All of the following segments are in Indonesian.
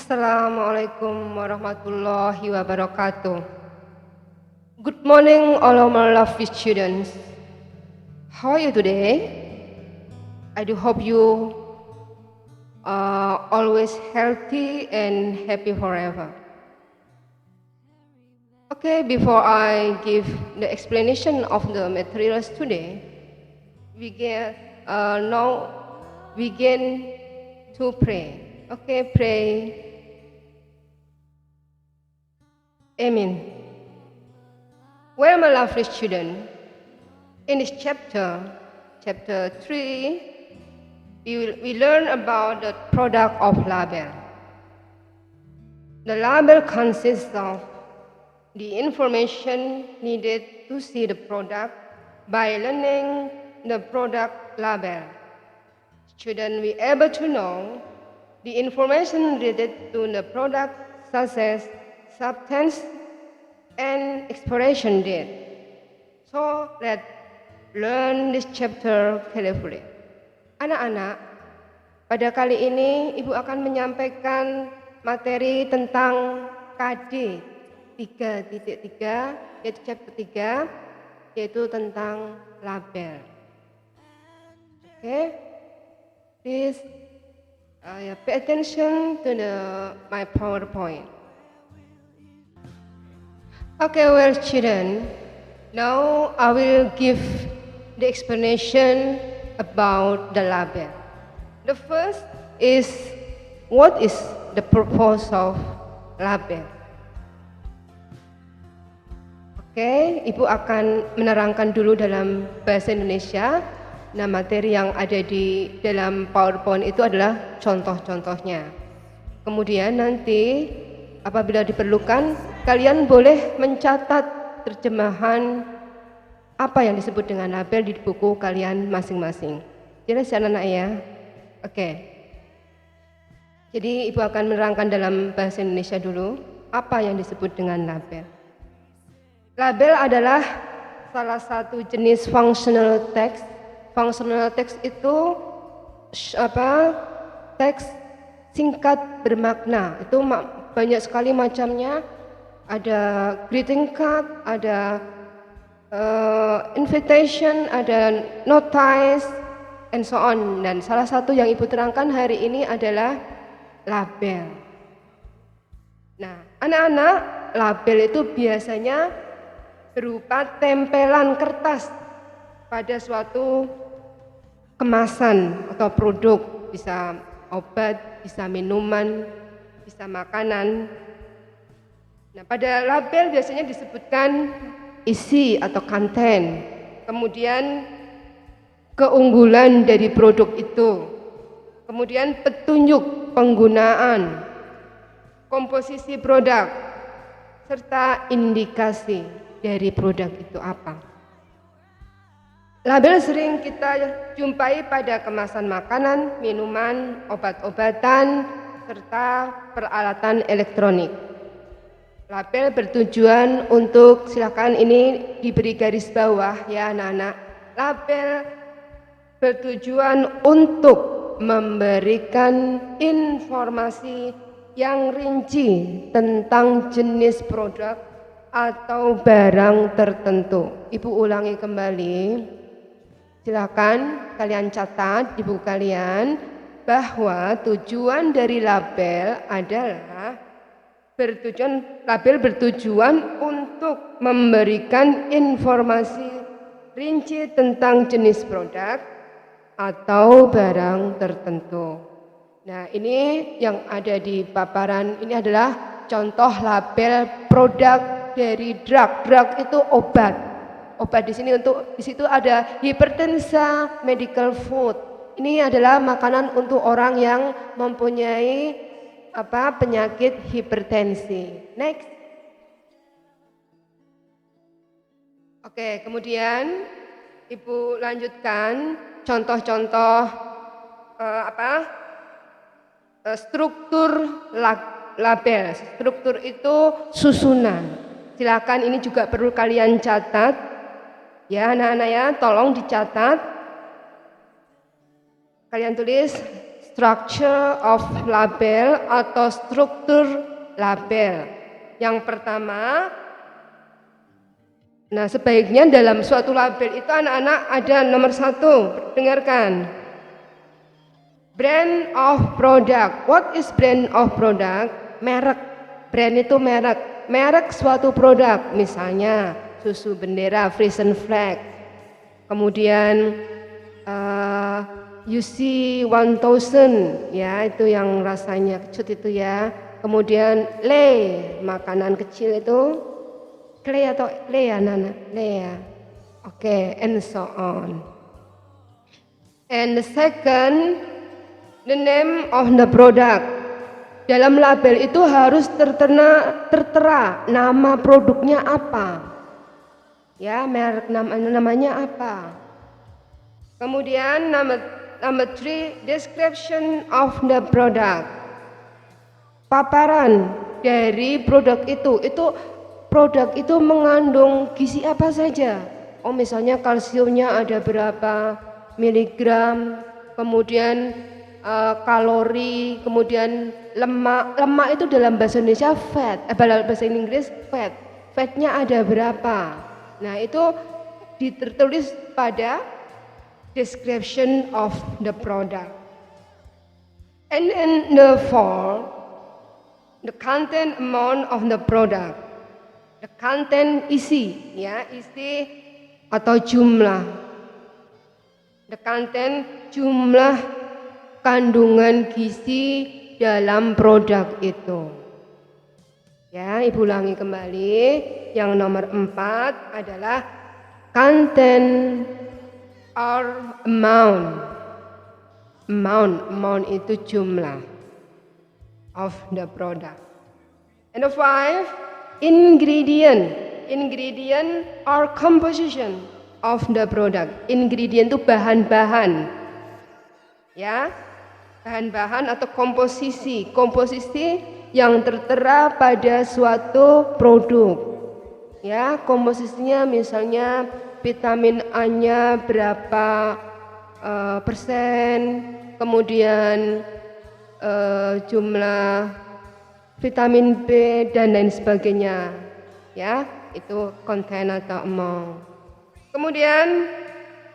Assalamualaikum warahmatullahi wabarakatuh. Good morning, all of my lovely students. How are you today? I do hope you are always healthy and happy forever. Okay, before I give the explanation of the materials today, we get now begin to pray. Okay, pray. Amen. Well, my lovely student, in this chapter 3, we learn about the product of label. The label consists of the information needed to see the product by learning the product label. Students will be able to know the information related to the product such as substance and expiration date. So let's learn this chapter carefully. Anak-anak, pada kali ini Ibu akan menyampaikan materi tentang KD 3.3, yaitu chapter 3, yaitu tentang label. Okay, please pay attention to my PowerPoint. Okay, well, children, now I will give the explanation about the label. The first is, what is the purpose of label? Oke, Ibu akan menerangkan dulu dalam bahasa Indonesia. Nah, materi yang ada di dalam PowerPoint itu adalah contoh-contohnya. Kemudian nanti apabila diperlukan, kalian boleh mencatat terjemahan apa yang disebut dengan label di buku kalian masing-masing. Jelas ya anak-anak ya? Oke. Jadi Ibu akan menerangkan dalam bahasa Indonesia dulu apa yang disebut dengan label. Label adalah salah satu jenis functional text. Functional text itu teks singkat bermakna. Itu banyak sekali macamnya. Ada greeting card, ada invitation, ada notice, and so on. Dan salah satu yang Ibu terangkan hari ini adalah label. Nah, anak-anak, label itu biasanya berupa tempelan kertas pada suatu kemasan atau produk, bisa obat, bisa minuman, bisa makanan. Nah, pada label biasanya disebutkan isi atau konten, kemudian keunggulan dari produk itu, kemudian petunjuk penggunaan, komposisi produk, serta indikasi dari produk itu apa. Label sering kita jumpai pada kemasan makanan, minuman, obat-obatan, serta peralatan elektronik. Label bertujuan untuk, silakan ini diberi garis bawah ya anak-anak. Label bertujuan untuk memberikan informasi yang rinci tentang jenis produk atau barang tertentu. Ibu ulangi kembali. Silakan kalian catat di buku kalian bahwa tujuan dari label adalah label bertujuan untuk memberikan informasi rinci tentang jenis produk atau barang tertentu. Nah, ini yang ada di paparan ini adalah contoh label produk dari drug. Drug itu obat. Obat di situ ada hipertensa, medical food. Ini adalah makanan untuk orang yang mempunyai penyakit hipertensi. Next. Oke, kemudian Ibu lanjutkan contoh-contoh struktur label. Struktur itu susunan. Silakan ini juga perlu kalian catat. Ya anak-anak ya, tolong dicatat. Kalian tulis structure of label atau struktur label. Yang pertama, nah sebaiknya dalam suatu label itu anak-anak ada nomor 1, dengarkan. Brand of product. What is brand of product? Merek. Brand itu merek. Merek suatu produk. Misalnya susu bendera, Frisian flag. Kemudian UC 1000, ya itu yang rasanya kecut itu ya. Kemudian Lay, makanan kecil itu. Clay atau Lay ya Nana? Lay ya. Oke, and so on. And the second, the name of the product. Dalam label itu harus tertera nama produknya apa. Ya, merek namanya apa. Kemudian number 3, description of the product. Paparan dari produk itu produk itu mengandung gizi apa saja. Oh, misalnya kalsiumnya ada berapa miligram, kemudian kalori, kemudian lemak itu dalam bahasa Indonesia fat, bahasa Inggris fatnya ada berapa. Nah itu ditulis pada description of the product. And in the 4, the content amount of the product. The content isi, ya isi atau jumlah. The content jumlah kandungan gizi dalam produk itu. Ya, Ibu ulangi kembali. Yang nomor 4 adalah content or amount. Amount itu jumlah of the product. And the 5, ingredient or composition of the product. Ingredient itu bahan-bahan, ya, bahan-bahan atau komposisi yang tertera pada suatu produk. Ya, komposisinya misalnya vitamin A-nya berapa persen, kemudian jumlah vitamin B dan lain sebagainya, ya itu content atau amount. Kemudian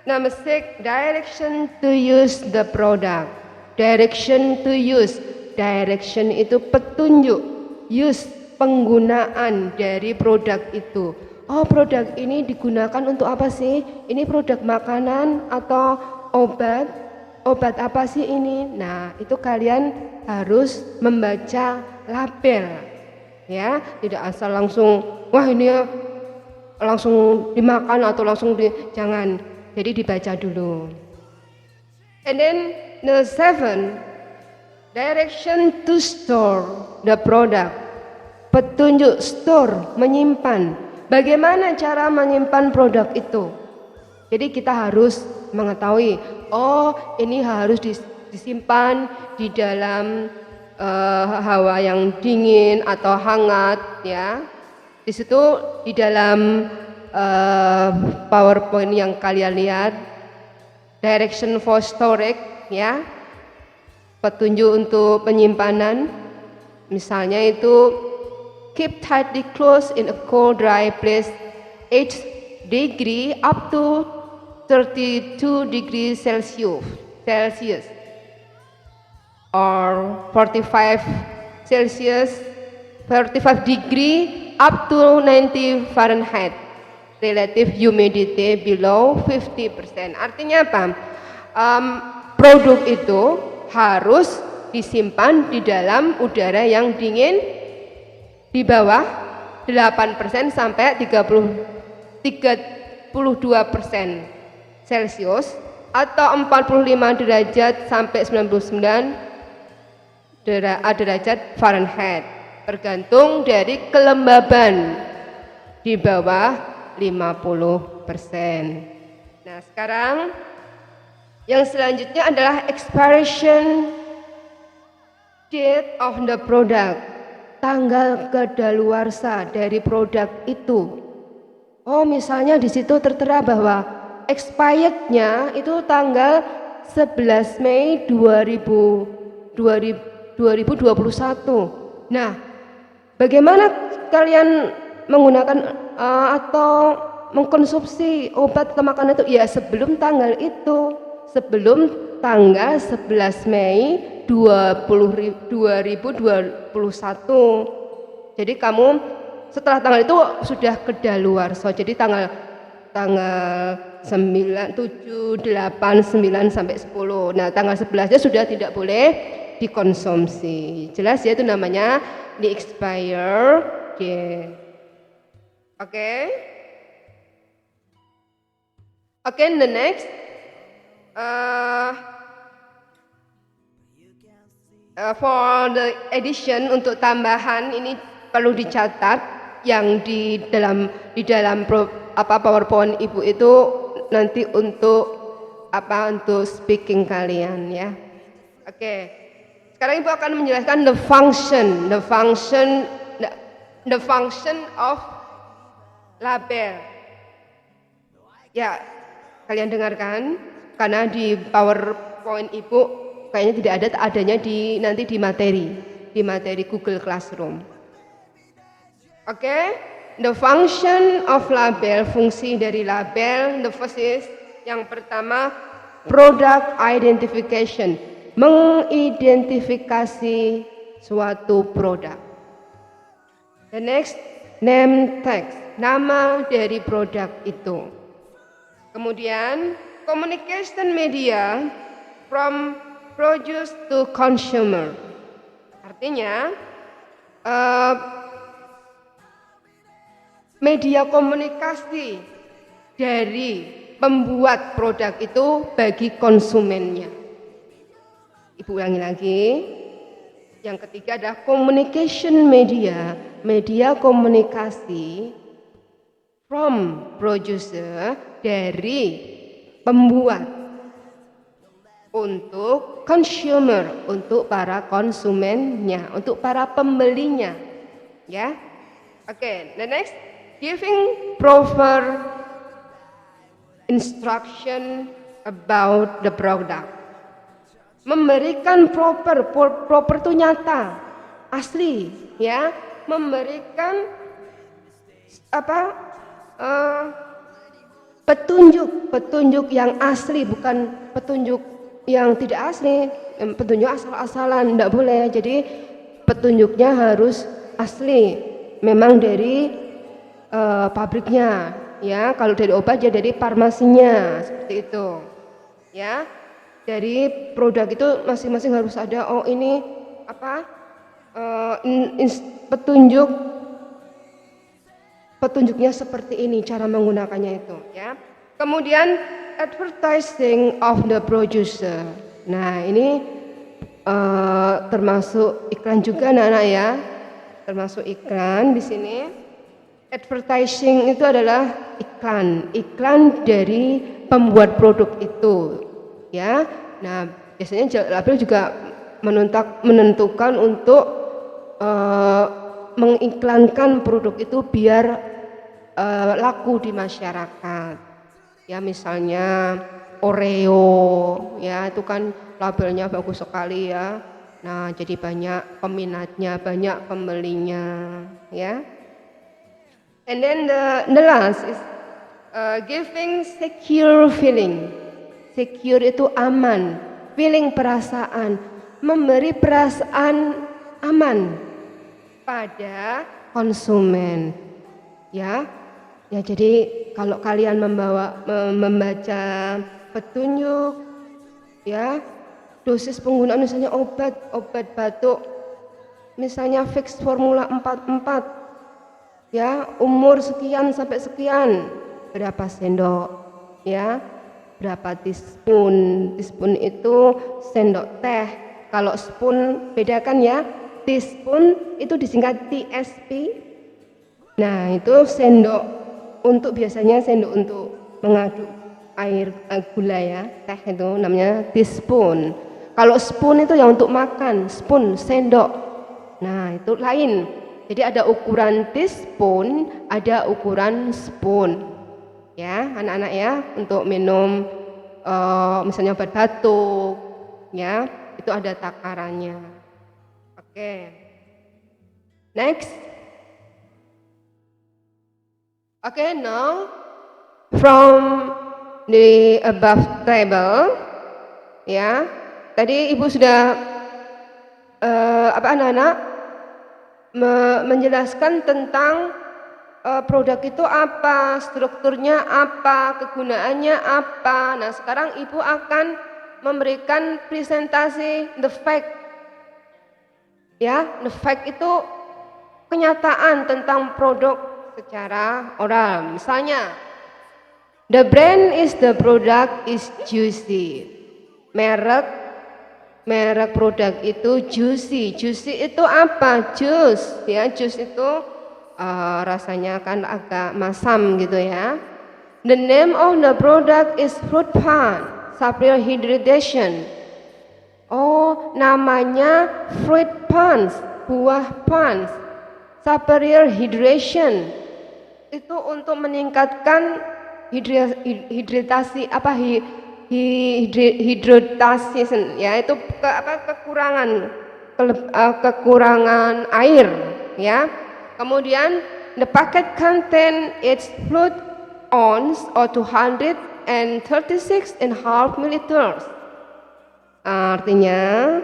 number 6, direction to use the product. Direction to use, direction itu petunjuk, use penggunaan dari produk itu. Oh, produk ini digunakan untuk apa sih? Ini produk makanan atau obat? Obat apa sih ini? Nah, itu kalian harus membaca label, ya, tidak asal langsung, wah ini langsung dimakan atau langsung jangan. Jadi dibaca dulu. And then the 7, direction to store the product. Petunjuk store, menyimpan. Bagaimana cara menyimpan produk itu? Jadi kita harus mengetahui, oh ini harus disimpan di dalam hawa yang dingin atau hangat, ya. Di situ di dalam PowerPoint yang kalian lihat, direction for storage, ya, petunjuk untuk penyimpanan. Misalnya itu keep tightly closed in a cold dry place 8 degree up to 32 degrees Celsius or 45 degree up to 90 Fahrenheit. Relative humidity below 50%. Artinya apa? Produk itu harus disimpan di dalam udara yang dingin di bawah 8% sampai 32% Celsius atau 45 derajat sampai 99 derajat Fahrenheit, tergantung dari kelembaban di bawah 50%. Nah, sekarang yang selanjutnya adalah expiration date of the product, tanggal kadaluarsa dari produk itu. Oh, misalnya di situ tertera bahwa expirednya itu tanggal 11 Mei 2020. 2021. Nah, bagaimana kalian menggunakan atau mengkonsumsi obat atau makanan itu? Ya sebelum tanggal itu, sebelum tanggal 11 Mei 2021. Jadi kamu setelah tanggal itu sudah kedaluarsa. Jadi tanggal 9, 7, 8, 9 sampai 10. Nah, tanggal 11-nya sudah tidak boleh dikonsumsi. Jelas ya, itu namanya di expire date. Oke. Oke, the next for the addition, untuk tambahan ini perlu dicatat yang di dalam PowerPoint Ibu itu nanti untuk untuk speaking kalian ya. Oke. Sekarang Ibu akan menjelaskan the function of label. Ya, kalian dengarkan karena di PowerPoint Ibu kayaknya tidak adanya nanti di materi Google Classroom. Oke, the function of label, fungsi dari label. The first is, yang pertama, product identification, mengidentifikasi suatu produk. The next, name tag, nama dari produk itu. Kemudian communication media from produce to consumer. Artinya media komunikasi dari pembuat produk itu bagi konsumennya. Ibu ulangi lagi. Yang ketiga adalah communication media, media komunikasi from producer, dari pembuat, untuk consumer, untuk para konsumennya, untuk para pembelinya, ya. Oke, the next, giving proper instruction about the product, memberikan proper itu nyata, asli, ya, memberikan petunjuk yang asli, bukan petunjuk yang tidak asli, petunjuk asal-asalan, tidak boleh. Jadi petunjuknya harus asli, memang dari pabriknya, ya. Kalau dari obat ya dari farmasinya, seperti itu, ya. Dari produk itu masing-masing harus ada, oh ini petunjuknya seperti ini, cara menggunakannya itu, ya. Kemudian advertising of the producer. Nah, ini termasuk iklan juga, anak-anak ya. Termasuk iklan di sini. Advertising itu adalah iklan dari pembuat produk itu, ya. Nah, biasanya label juga menentukan untuk mengiklankan produk itu biar laku di masyarakat, ya. Misalnya Oreo, ya, itu kan labelnya bagus sekali, ya. Nah, jadi banyak peminatnya, banyak pembelinya, ya. And then the last is giving secure feeling. Secure itu aman, feeling perasaan, memberi perasaan aman pada konsumen, ya. Ya, jadi kalau kalian membaca petunjuk, ya, dosis penggunaan misalnya obat batuk, misalnya fix formula 44, ya, umur sekian sampai sekian, berapa sendok, ya, berapa teaspoon itu sendok teh. Kalau spoon bedakan ya, teaspoon itu disingkat TSP. Nah, itu sendok untuk, biasanya sendok untuk mengaduk air gula, ya, teh, itu namanya teaspoon. Kalau spoon itu yang untuk makan, spoon, sendok. Nah, itu lain. Jadi ada ukuran teaspoon, ada ukuran spoon, ya, anak-anak ya, untuk minum misalnya obat batuk, ya, itu ada takarannya. Oke. Next. Okay, now from the above table, ya, tadi Ibu sudah anak-anak menjelaskan tentang produk itu apa, strukturnya apa, kegunaannya apa. Nah, sekarang Ibu akan memberikan presentasi the fact. Ya, the fact itu kenyataan tentang produk secara oral. Misalnya, the brand is the product is juicy. Merek produk itu juicy. Juicy itu apa? Jus. Ya, jus itu rasanya kan agak masam gitu ya. The name of the product is fruit punch, superior hydration. Oh, namanya fruit punch, buah punch, superior hydration. Itu untuk meningkatkan hidratasi hidratasi ya, itu kekurangan air ya. Kemudian the packet contain its fluid ounce or 236.5 milliliters. Artinya,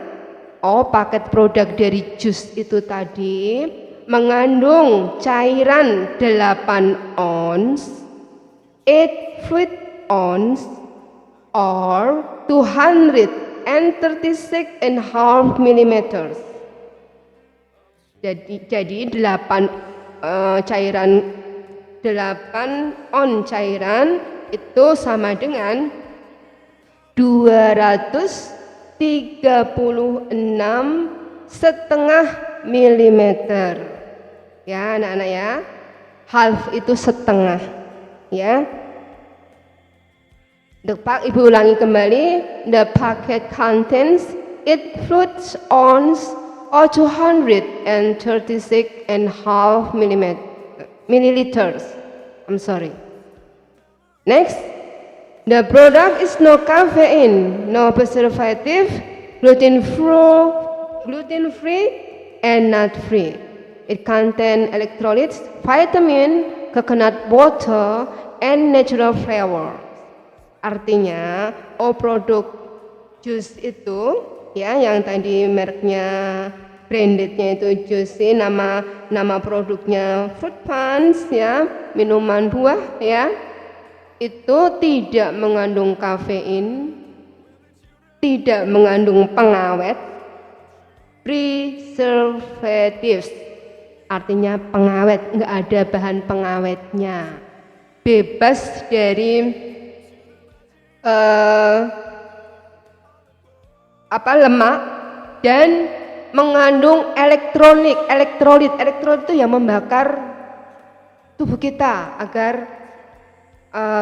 paket produk dari jus itu tadi mengandung cairan 8 ounce, 8 fluid ounce or 236.5 millimeters. Jadi 8 ounce cairan itu sama dengan 236,5 milimeter. Ya, anak-anak ya. Half itu setengah. Ya. Ibu ulangi kembali. The packet contains 8 fluid ounce or 236.5 milliliters. I'm sorry. Next, the product is no caffeine, no preservative, gluten-free, and nut-free. It contains electrolytes, vitamin, coconut water, and natural flavor. Artinya, produk jus itu ya, yang tadi mereknya brandednya itu juicy, nama produknya fruit punch ya, minuman buah ya, itu tidak mengandung kafein, tidak mengandung pengawet, preservatives, artinya pengawet, nggak ada bahan pengawetnya, bebas dari lemak, dan mengandung elektrolit itu yang membakar tubuh kita agar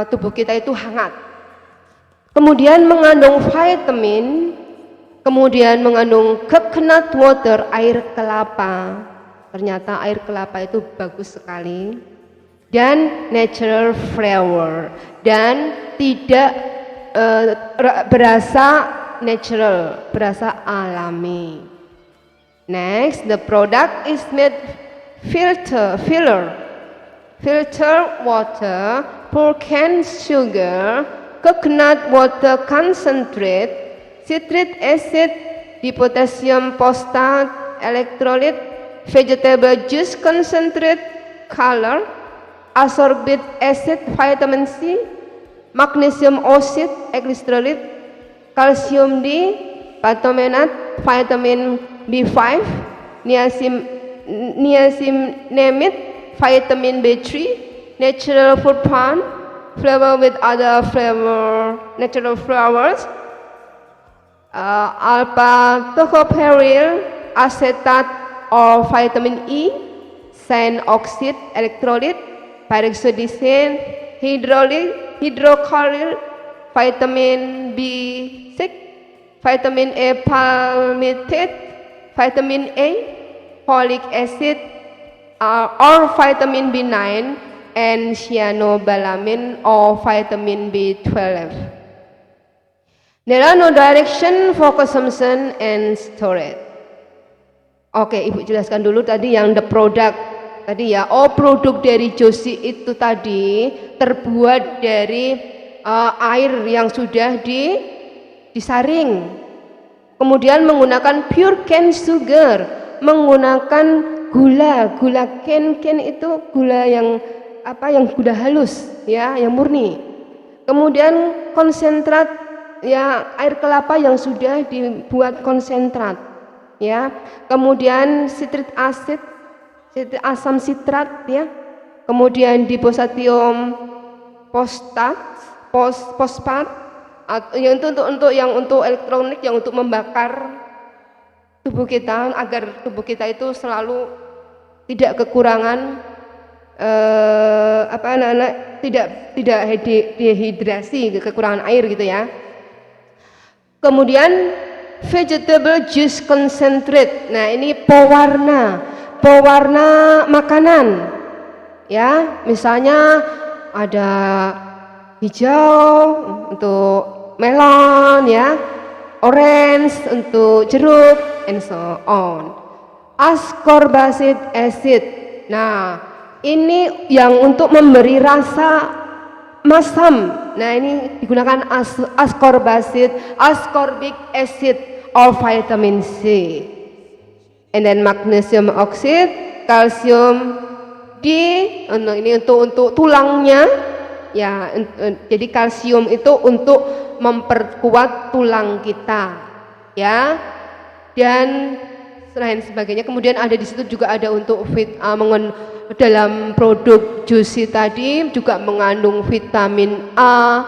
tubuh kita itu hangat. Kemudian mengandung vitamin, kemudian mengandung coconut water, air kelapa. Ternyata air kelapa itu bagus sekali. Dan natural flavor, dan tidak berasa natural, berasa alami. Next, the product is made filter water, pure cane sugar, coconut water concentrate, citric acid, dipotassium phosphate, electrolyte, vegetable juice concentrate, color, ascorbic acid, vitamin C, magnesium oxide, electrolyte, calcium D, pantothenate, vitamin B5, niacinamide, vitamin B3, natural fruit punch, flavor with other natural flavors, alpha tocopherol acetate or vitamin E, cyan oxide, electrolyte, pyroxidine, hydrochloride, vitamin B6, vitamin A palmitate, vitamin A, folic acid, or vitamin B9, and cyanobalamin or vitamin B12. There are no direction for consumption and storage. Oke, Ibu jelaskan dulu tadi yang the product tadi ya. Oh, produk dari Joshi itu tadi terbuat dari air yang sudah disaring. Kemudian menggunakan pure cane sugar, menggunakan gula cane itu gula yang gula halus ya, yang murni. Kemudian konsentrat ya, air kelapa yang sudah dibuat konsentrat ya. Kemudian citric acid, asam sitrat ya. Kemudian diposatium fosfat untuk elektronik, yang untuk membakar tubuh kita agar tubuh kita itu selalu tidak kekurangan tidak dehidrasi, kekurangan air gitu ya. Kemudian vegetable juice concentrate. Nah, ini pewarna makanan ya. Misalnya ada hijau untuk melon ya, orange untuk jeruk, and so on. Ascorbic acid. Nah, ini yang untuk memberi rasa masam. Nah, ini digunakan ascorbic acid or vitamin C. And then magnesium oxide, calcium D. Ini untuk tulangnya. Ya, jadi kalsium itu untuk memperkuat tulang kita, ya, dan selain sebagainya. Kemudian ada di situ juga ada untuk dalam produk Joshi tadi juga mengandung vitamin A,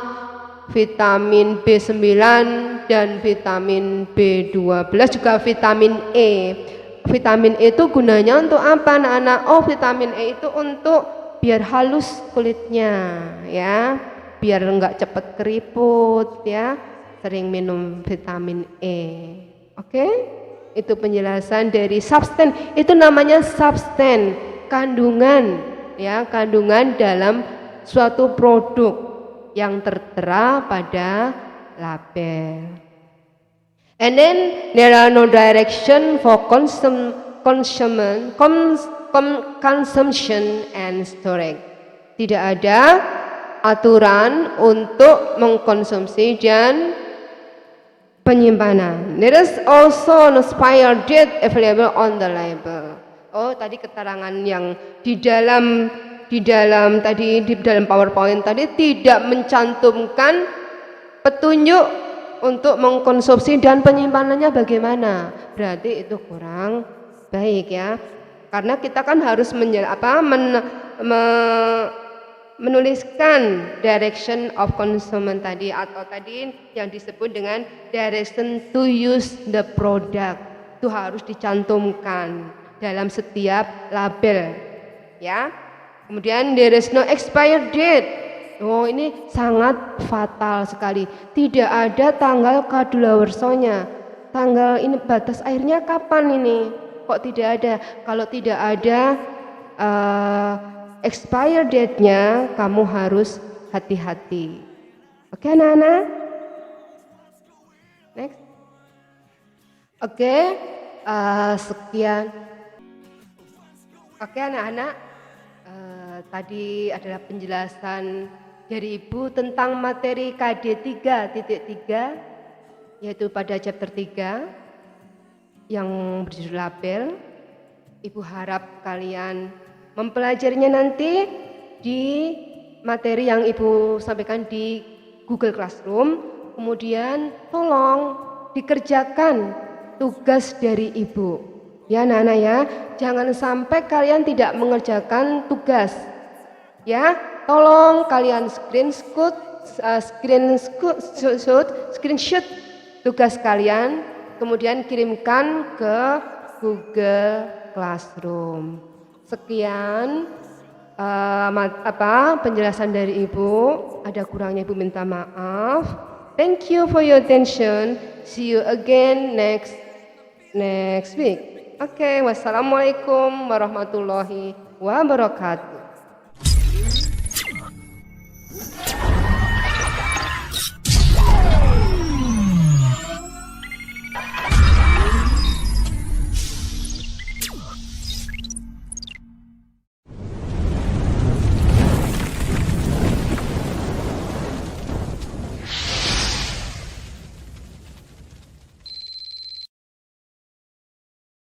vitamin B9 dan vitamin B12, juga vitamin E. Vitamin E itu gunanya untuk apa, anak-anak? Oh, vitamin E itu untuk biar halus kulitnya ya, biar enggak cepat keriput ya, sering minum vitamin E. Oke? Itu penjelasan dari substan. Itu namanya substan, kandungan ya, kandungan dalam suatu produk yang tertera pada label. And then there are no direction for consumption and storage. Tidak ada aturan untuk mengkonsumsi dan penyimpanan. There is also no expired date available on the label. Oh, tadi keterangan yang di dalam PowerPoint tadi tidak mencantumkan petunjuk untuk mengkonsumsi dan penyimpanannya bagaimana. Berarti itu kurang baik ya. Karena kita kan harus menuliskan direction of consumption tadi, atau tadi yang disebut dengan direction to use the product. Itu harus dicantumkan dalam setiap label ya. Kemudian there is no expired date. Oh, ini sangat fatal sekali. Tidak ada tanggal kadaluarsanya. Tanggal ini batas akhirnya kapan ini? Kok tidak ada? Kalau tidak ada expire date-nya, kamu harus hati-hati. Oke, anak-anak? Next. Oke, sekian. Oke, anak-anak, tadi adalah penjelasan dari Ibu tentang materi KD 3.3, yaitu pada chapter 3 yang berjudul label. Ibu harap kalian mempelajarinya nanti di materi yang Ibu sampaikan di Google Classroom. Kemudian tolong dikerjakan tugas dari Ibu ya, anak-anak ya. Jangan sampai kalian tidak mengerjakan tugas ya. Tolong kalian screenshot tugas kalian, kemudian kirimkan ke Google Classroom. Sekian penjelasan dari Ibu. Ada kurangnya Ibu minta maaf. Thank you for your attention. See you again next week. Oke, wassalamualaikum warahmatullahi wabarakatuh.